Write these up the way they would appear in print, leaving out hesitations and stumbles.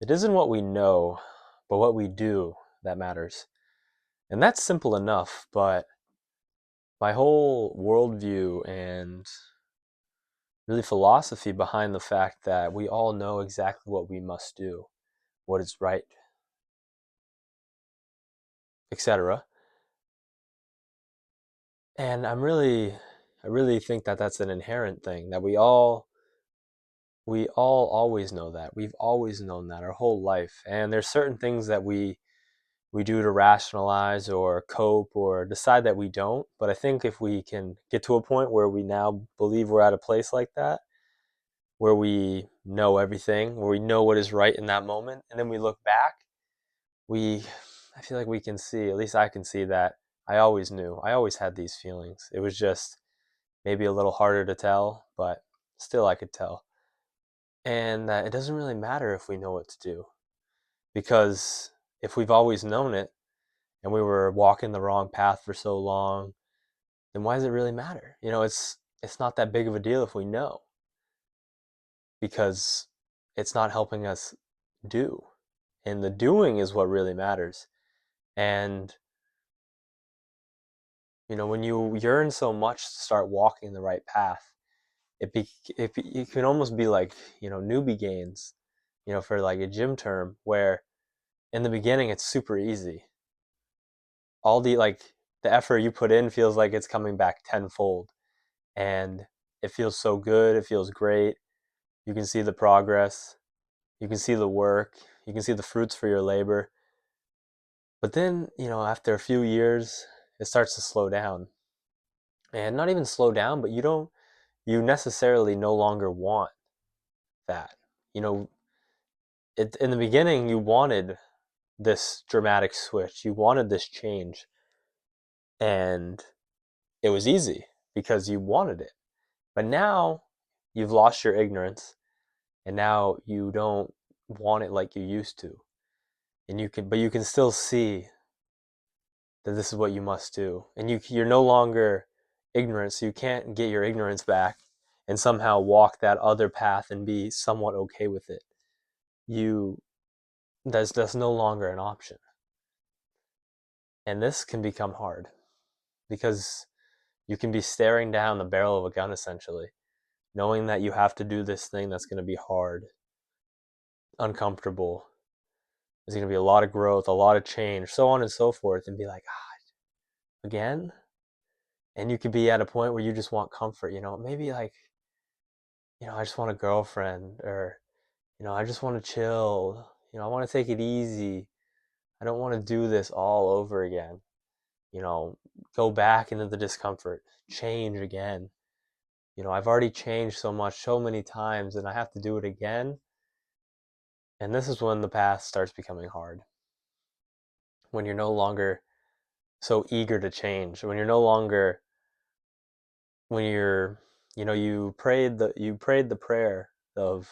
It isn't what we know, but what we do that matters. And that's simple enough, but my whole worldview and really philosophy behind the fact that we all know exactly what we must do, what is right, etc. And I really think that that's an inherent thing that we all always know that. We've always known that our whole life. And there's certain things that we do to rationalize or cope or decide that we don't. But I think if we can get to a point where we now believe we're at a place like that, where we know everything, where we know what is right in that moment, and then we look back, we I feel like we can see, at least I can see that I always knew. I always had these feelings. It was just maybe a little harder to tell, but still I could tell. And that it doesn't really matter if we know what to do because if we've always known it and we were walking the wrong path for so long, then why does it really matter? It's not that big of a deal if we know because it's not helping us do. And the doing is what really matters. And when you yearn so much to start walking the right path, it can almost be like, newbie gains, for like a gym term where in the beginning it's super easy. All the effort you put in feels like it's coming back tenfold, and it feels so good, it feels great. You can see the progress, you can see the work, you can see the fruits for your labor. But then, after a few years, it starts to slow down. And not even slow down, but you necessarily no longer want that. You know, in the beginning, you wanted this dramatic switch, you wanted this change, and it was easy because you wanted it. But now you've lost your ignorance, and now you don't want it like you used to. But you can still see that this is what you must do. And you're no longer ignorant, so you can't get your ignorance back and somehow walk that other path and be somewhat okay with it. You that's no longer an option. And this can become hard because you can be staring down the barrel of a gun essentially, knowing that you have to do this thing that's going to be hard, uncomfortable. There's going to be a lot of growth, a lot of change, so on and so forth, and be like, again? And you could be at a point where you just want comfort, maybe like, I just want a girlfriend, or, I just want to chill, I want to take it easy. I don't want to do this all over again, you know, go back into the discomfort, change again. I've already changed so much, so many times, and I have to do it again. And this is when the path starts becoming hard. When you're no longer so eager to change, when you're no longer, when you're, you prayed the prayer of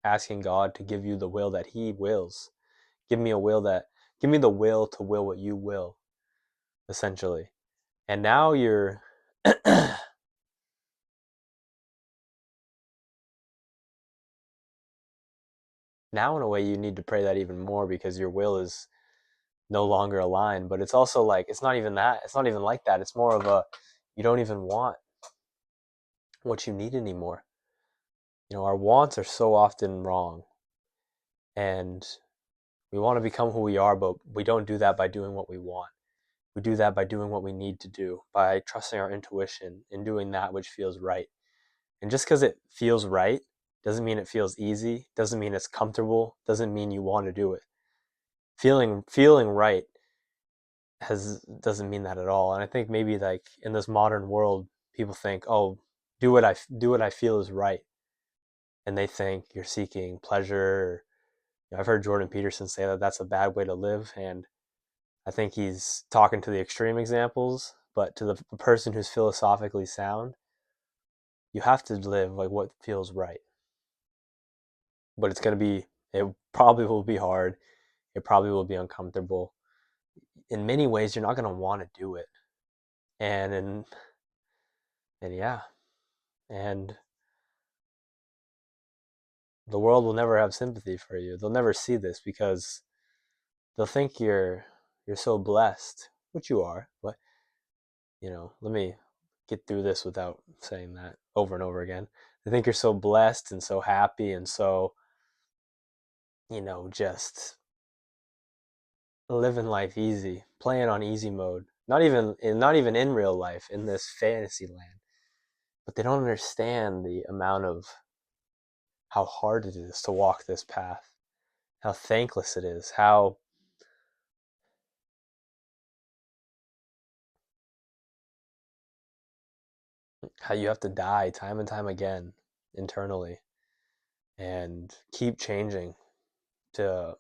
asking God to give you the will that He wills. Give me a will that, give me the will to will what you will, essentially. And now you're, now in a way, you need to pray that even more because your will is no longer aligned. But it's also like, it's not even that. It's not even like that. It's more of a, you don't even want what you need anymore. Our wants are so often wrong. And we want to become who we are, but we don't do that by doing what we want. We do that by doing what we need to do, by trusting our intuition and doing that which feels right. And just because it feels right doesn't mean it feels easy, doesn't mean it's comfortable, doesn't mean you want to do it. Feeling right has doesn't mean that at all. And I think maybe like in this modern world, people think, "Oh, do what I feel is right," and they think you're seeking pleasure. I've heard Jordan Peterson say that that's a bad way to live, and I think he's talking to the extreme examples. But to the person who's philosophically sound, you have to live like what feels right. But it probably will be hard. It probably will be uncomfortable. In many ways, you're not going to want to do it. And, and, and yeah. And the world will never have sympathy for you. They'll never see this because they'll think you're so blessed, which you are. But let me get through this without saying that over and over again. They think you're so blessed and so happy and so, just living life easy, playing on easy mode. Not even in real life, in this fantasy land. But they don't understand the amount of how hard it is to walk this path, how thankless it is, how you have to die time and time again internally and keep changing, to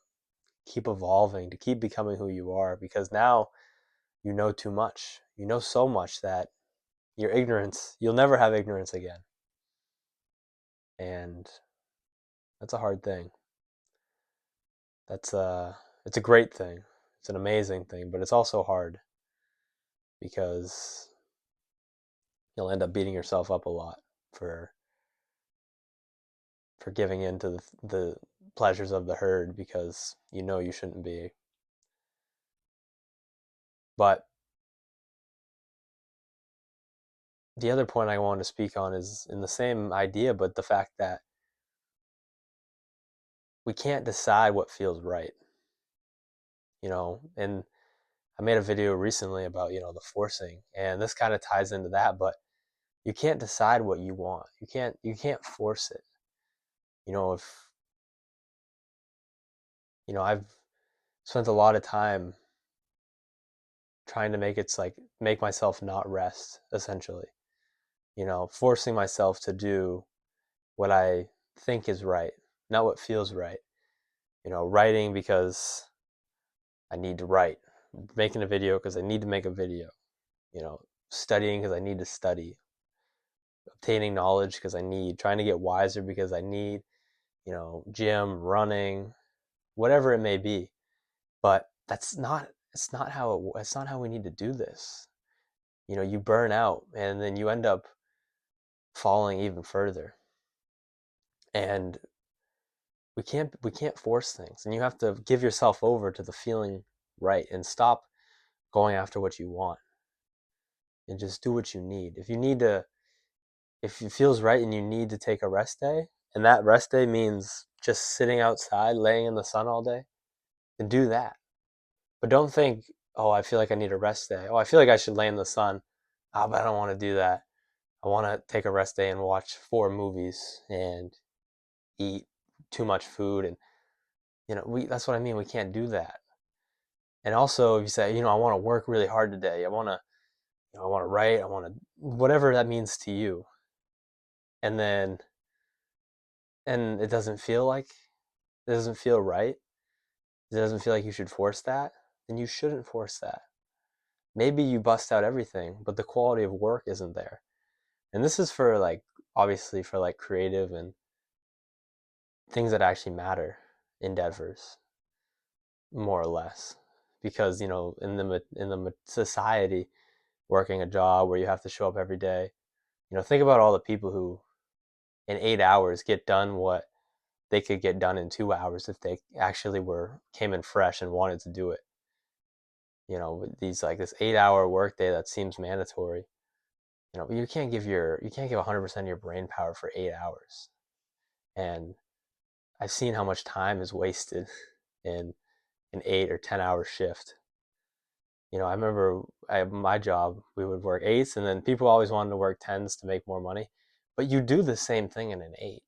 keep evolving, to keep becoming who you are, because now you know too much. You know so much that you'll never have ignorance again. And that's a hard thing. It's a great thing. It's an amazing thing, but it's also hard because you'll end up beating yourself up a lot for giving in to the pleasures of the herd because you know you shouldn't be. But the other point I want to speak on is in the same idea, but the fact that we can't decide what feels right, and I made a video recently about, the forcing, and this kind of ties into that, but you can't decide what you want. You can't force it. If I've spent a lot of time trying to make myself not rest, essentially. Forcing myself to do what I think is right, not what feels right. Writing because I need to write, making a video because I need to make a video, studying because I need to study, obtaining knowledge because trying to get wiser because I need, gym, running, whatever it may be. But it's not how we need to do this. You burn out and then you end up falling even further. And we can't force things, and you have to give yourself over to the feeling right and stop going after what you want and just do what you need. If it feels right and you need to take a rest day, and that rest day means just sitting outside laying in the sun all day, then do that. But don't think, oh, I feel like I need a rest day, oh, I feel like I should lay in the sun, but I don't want to do that. I want to take a rest day and watch 4 movies and eat too much food. And that's what I mean, we can't do that. And also, if you say, I want to work really hard today, I want to write, I want to, whatever that means to you, and then, and it doesn't feel right, it doesn't feel like you should force that, then you shouldn't force that. Maybe you bust out everything, but the quality of work isn't there. And this is for obviously for creative and things that actually matter endeavors, more or less, because in the society, working a job where you have to show up every day. Think about all the people who in 8 hours get done what they could get done in 2 hours if they actually came in fresh and wanted to do it. With these this 8 hour workday that seems mandatory. You can't give 100% of your brain power for 8 hours. And I've seen how much time is wasted in an 8 or 10 hour shift. I remember my job, we would work eights, and then people always wanted to work tens to make more money. But you do the same thing in an eight.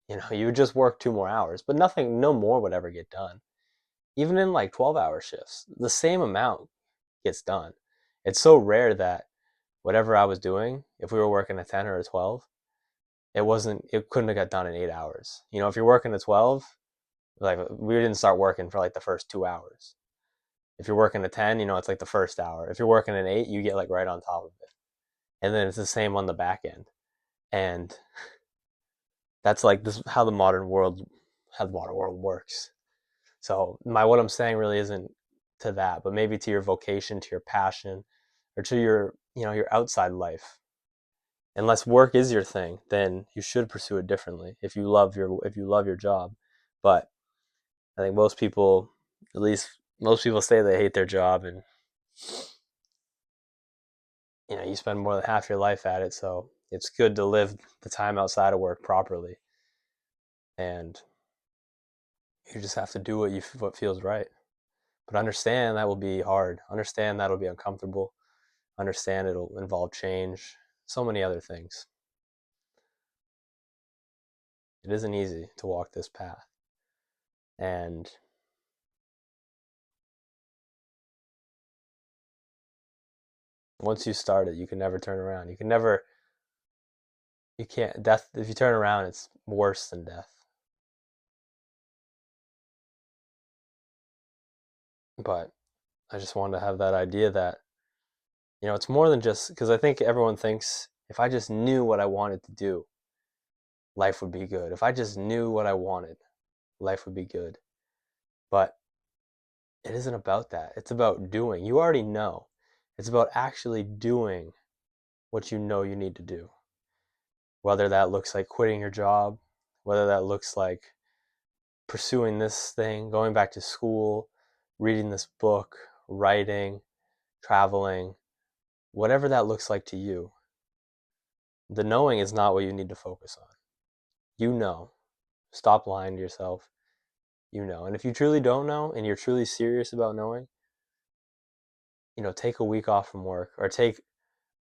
You would just work 2 more hours, but no more would ever get done. Even in 12-hour shifts, the same amount gets done. It's so rare that whatever I was doing, if we were working a 10 or a 12, it couldn't have got done in 8 hours. If you're working a 12, we didn't start working for the first 2 hours. If you're working a 10, it's the first hour. If you're working an 8, you get right on top of it. And then it's the same on the back end. And that's this how the modern world works. So what I'm saying really isn't to that, but maybe to your vocation, to your passion, or to your your outside life. Unless work is your thing, then you should pursue it differently if you love your job. But I think most people, at least most people, say they hate their job, and you spend more than half your life at it. So it's good to live the time outside of work properly, and you just have to do what feels right. But understand that will be hard. Understand that'll be uncomfortable. Understand it'll involve change. So many other things. It isn't easy to walk this path. And once you start it, you can never turn around. You can't, death, if you turn around, it's worse than death. But I just wanted to have that idea that, it's more than just, because I think everyone thinks if I just knew what I wanted to do, life would be good. If I just knew what I wanted, life would be good. But it isn't about that. It's about doing. You already know. It's about actually doing what you know you need to do. Whether that looks like quitting your job, whether that looks like pursuing this thing, going back to school, reading this book, writing, traveling, whatever that looks like to you, the knowing is not what you need to focus on. You know. Stop lying to yourself. You know. And if you truly don't know and you're truly serious about knowing, take a week off from work,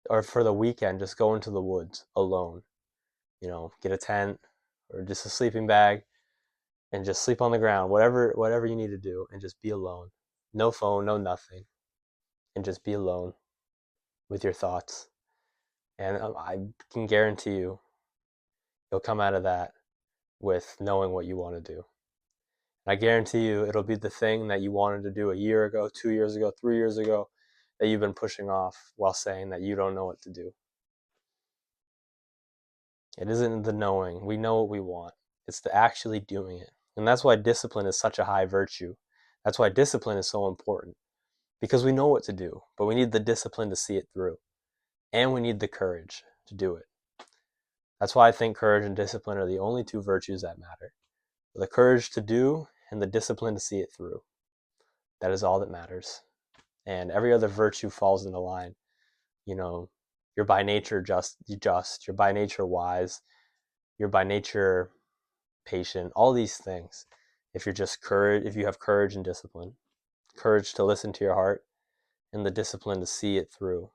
or for the weekend, just go into the woods alone. Get a tent or just a sleeping bag and just sleep on the ground, whatever you need to do, and just be alone. No phone, no nothing, and just be alone with your thoughts. And I can guarantee you'll come out of that with knowing what you want to do. I guarantee you it'll be the thing that you wanted to do a year ago, 2 years ago, 3 years ago, that you've been pushing off while saying that you don't know what to do. It isn't the knowing. We know what we want. It's the actually doing it. And that's why discipline is such a high virtue. That's why discipline is so important. Because we know what to do, but we need the discipline to see it through. And we need the courage to do it. That's why I think courage and discipline are the only two virtues that matter. The courage to do and the discipline to see it through. That is all that matters. And every other virtue falls into line. You're by nature just, you're by nature wise, you're by nature patient, all these things. If you have courage and discipline, courage to listen to your heart, and the discipline to see it through,